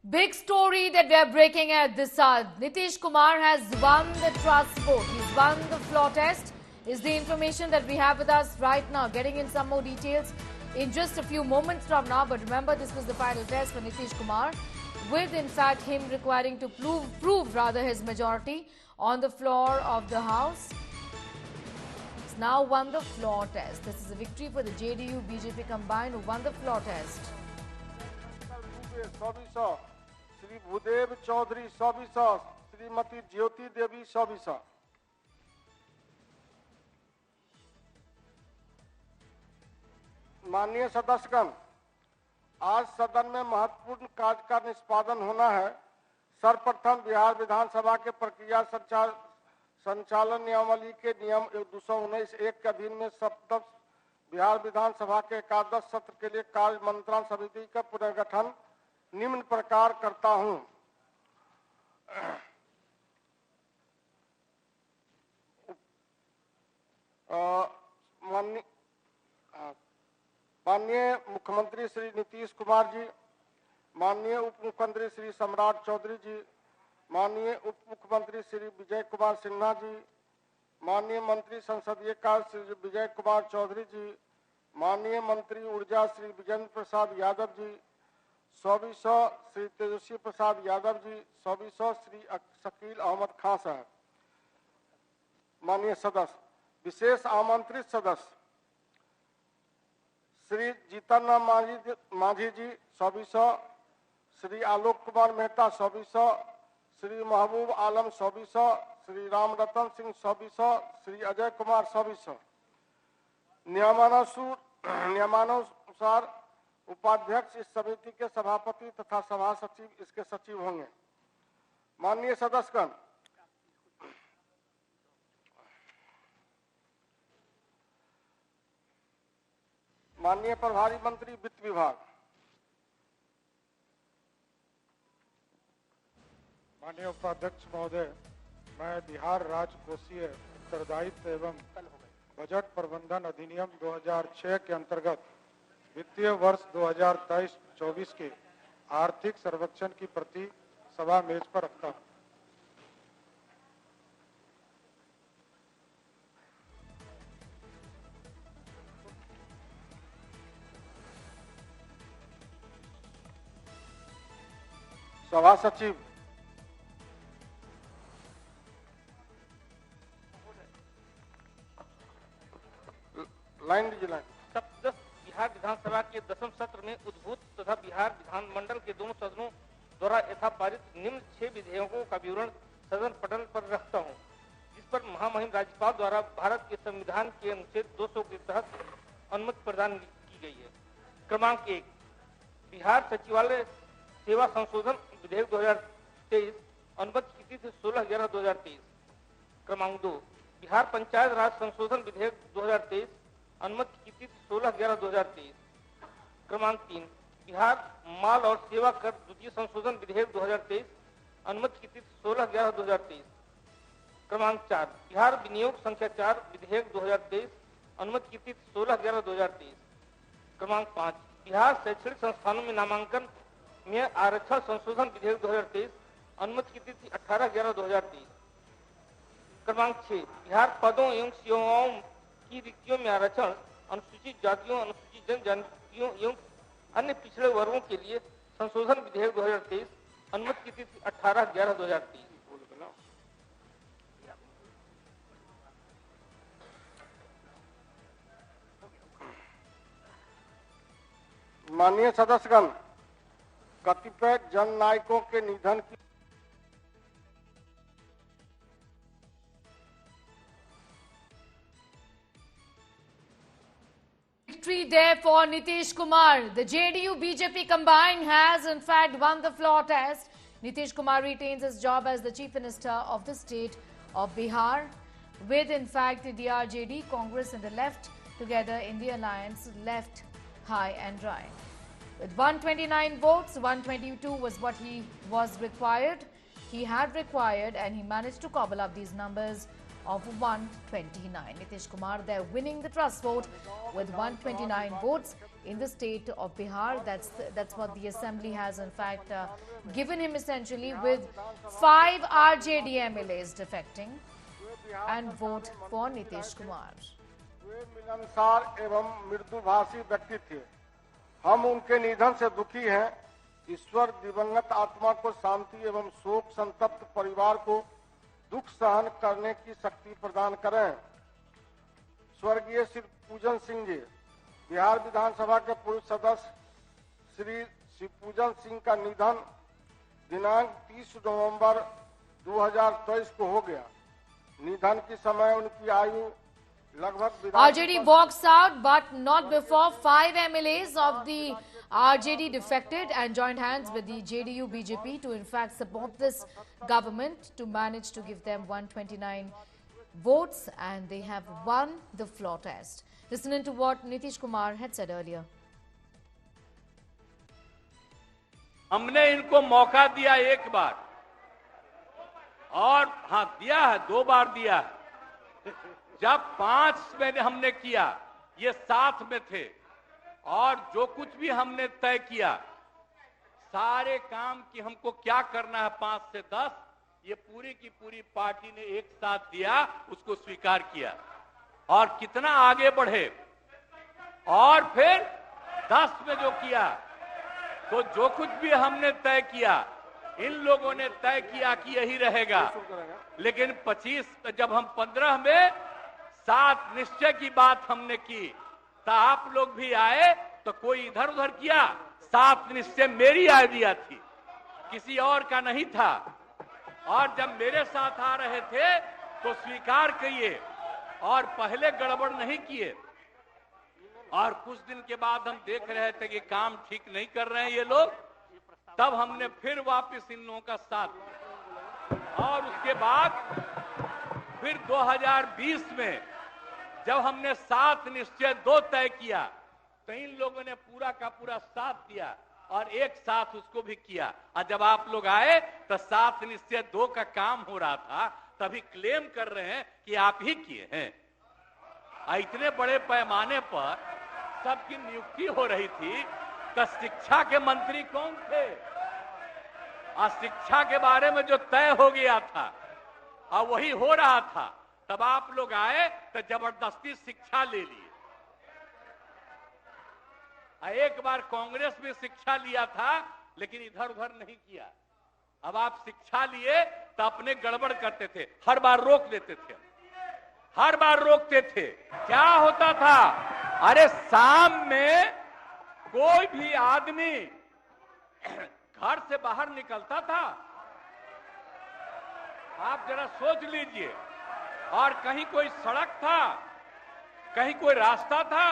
Big story that we are breaking at this hour. Nitish Kumar has won the trust vote. He's won the floor test. Is the information that we have with us right now. Getting in some more details in just a few moments from now. But remember, this was the final test for Nitish Kumar, with in fact him requiring to prove his majority on the floor of the House. He's now won the floor test. This is a victory for the JDU BJP combined, who won the floor test. Shri Bhudev Chaudhary 100, Shrimati Jyoti Devi 100। माननीय सदस्यगण, आज सदन में महत्वपूर्ण कार्य का निष्पादन होना है। सर्वप्रथम बिहार विधानसभा के प्रक्रिया संचालन नियमावली के नियम 219(1) के अधीन में सप्तम बिहार विधानसभा के एकादश सत्र के लिए कार्य मंत्रणा समिति का पुनर्गठन निम्न प्रकार करता हूं। माननीय मुख्यमंत्री श्री नीतीश कुमार जी, माननीय उप मुख्यमंत्री श्री सम्राट चौधरी जी, माननीय उप मुख्यमंत्री श्री विजय कुमार सिन्हा जी, माननीय मंत्री संसदीय कार्य श्री विजय कुमार चौधरी जी, माननीय मंत्री ऊर्जा श्री विजेंद्र प्रसाद यादव जी, 100 श्री तेजस्वी प्रसाद यादव जी, 100 श्री शकील अहमद खान साहब। माननीय सदस्य, विशेष आमंत्रित सदस्य श्री जीतन मांझी जी 100, श्री आलोक कुमार मेहता 100, श्री महबूब आलम 100, श्री राम रतन सिंह 100, श्री अजय कुमार 100। नियमानुसार उपाध्यक्ष इस समिति के सभापति तथा सभा सचिव इसके सचिव होंगे। माननीय सदस्यगण, माननीय प्रभारी मंत्री वित्त विभाग, माननीय उपाध्यक्ष महोदय, मैं बिहार राज्य कोषीय उत्तरदायित्व एवं बजट प्रबंधन अधिनियम 2006 के अंतर्गत वित्तीय वर्ष 2023-24 के आर्थिक सर्वेक्षण की प्रति सभा मेज पर रखता हूं। सभा सचिव लाइन दीजिए। बिहार विधानसभा के 10वें सत्र में उद्भूत तथा बिहार विधानमंडल के दोनों सदनों द्वारा यथा पारित निम्न 6 विधेयकों का विवरण सदन पटल पर रखता हूं, जिस पर महामहिम राज्यपाल द्वारा भारत के संविधान के अनुच्छेद 200 के तहत अनुमति प्रदान की गई है। क्रमांक 1, बिहार सचिवालय सेवा संशोधन विधेयक 2023, अनुमति की तिथि 16/11/2023। क्रमांक 2, बिहार पंचायत राज संशोधन विधेयक 2023, अनुमति की तिथि 16/11/2023। क्रमांक 3, बिहार माल और सेवा कर द्वितीय संशोधन विधेयक 2023, अनुमति की तिथि 16/11/2023। क्रमांक 4, बिहार विनियोग संख्या 4 विधेयक 2023, अनुमति की तिथि 16/11/2023। क्रमांक 5, बिहार शैक्षणिक संस्थानों में नामांकन में आरक्षण संशोधन विधेयक 2023, अनुमति की तिथि 18/11/2023। क्रमांक 6, बिहार पदों एवं सेवाओं की रिक्तियों में आरक्षण, अनुसूचित जातियों, अनुसूचित जनजातियों एवं अन्य पिछड़े वर्गों के लिए संशोधन विधेयक 2023, अनुमति की तिथि 18/11/2023। माननीय सदस्यगण, कतिपय जन नायकों के निधन की Victory there for Nitish Kumar. The JDU BJP combined has in fact won the floor test. Nitish Kumar retains his job as the Chief Minister of the state of Bihar, with in fact the DRJD, Congress and the left together in the alliance left high and dry. With 129 votes, 122 was what he was required. He had required, and he managed to cobble up these numbers of 129. Nitish Kumar there winning the trust vote with 129 votes. in the state of Bihar. That's what the assembly has in fact given him, essentially, with 5 RJD MLAs defecting and vote for Nitish Kumar. वे मिलनसार एवं मृदुभाषी व्यक्ति थे। हम उनके निधन से दुखी हैं। ईश्वर दिवंगत आत्मा को शांति एवं शोक संतप्त परिवार को दुख सहन करने की शक्ति प्रदान करें। स्वर्गीय श्री पूजन सिंह जी, बिहार विधानसभा के पूर्व सदस्य श्री शिवपूजन सिंह का निधन दिनांक 30 नवंबर 2023 को हो गया। निधन के समय उनकी आयु लगभग RJD walks out, but not before 5 MLAs of the RJD defected and joined hands with the JDU BJP to in fact support this government to manage to give them 129 votes, and they have won the floor test. Listening to what Nitish Kumar had said earlier. हमने इनको मौका दिया एक बार, और हाँ दिया है, 2 बार दिया है। जब 5 में हमने किया, ये 7 में थे, और जो कुछ भी हमने तय किया, सारे काम की हमको क्या करना है 5 से 10, ये पूरी की पूरी पार्टी ने एक साथ दिया, उसको स्वीकार किया और कितना आगे बढ़े। और फिर 10 में जो किया, तो जो कुछ भी हमने तय किया, इन लोगों ने तय किया कि यही रहेगा। लेकिन 25 जब हम 15 में 7 निश्चय की बात हमने की, तो आप लोग भी आए, तो कोई इधर उधर किया। 7 निश्चय मेरी आइडिया थी, किसी और का नहीं था। और जब मेरे साथ आ रहे थे तो स्वीकार किए और पहले गड़बड़ नहीं किए। और कुछ दिन के बाद हम देख रहे थे कि काम ठीक नहीं कर रहे हैं ये लोग, तब हमने फिर वापस इन लोगों का साथ दिया। और उसके बाद फिर 2020 में जब हमने 7 निश्चय 2 तय किया, तो इन लोगों ने पूरा का पूरा साथ दिया और एक साथ उसको भी किया। और जब आप लोग आए तो 7 निश्चय 2 का काम हो रहा था, तभी क्लेम कर रहे हैं कि आप ही किए हैं। इतने बड़े पैमाने पर सबकी नियुक्ति हो रही थी, तो शिक्षा के मंत्री कौन थे? और शिक्षा के बारे में जो तय हो गया था और वही हो रहा था, तब आप लोग आए तो जबरदस्ती शिक्षा ले लिए। एक बार कांग्रेस में शिक्षा लिया था, लेकिन इधर उधर नहीं किया। अब आप शिक्षा लिए तो अपने गड़बड़ करते थे, हर बार रोक देते थे, हर बार रोकते थे। क्या होता था? अरे शाम में कोई भी आदमी घर से बाहर निकलता था, आप जरा सोच लीजिए, और कहीं कोई सड़क था, कहीं कोई रास्ता था,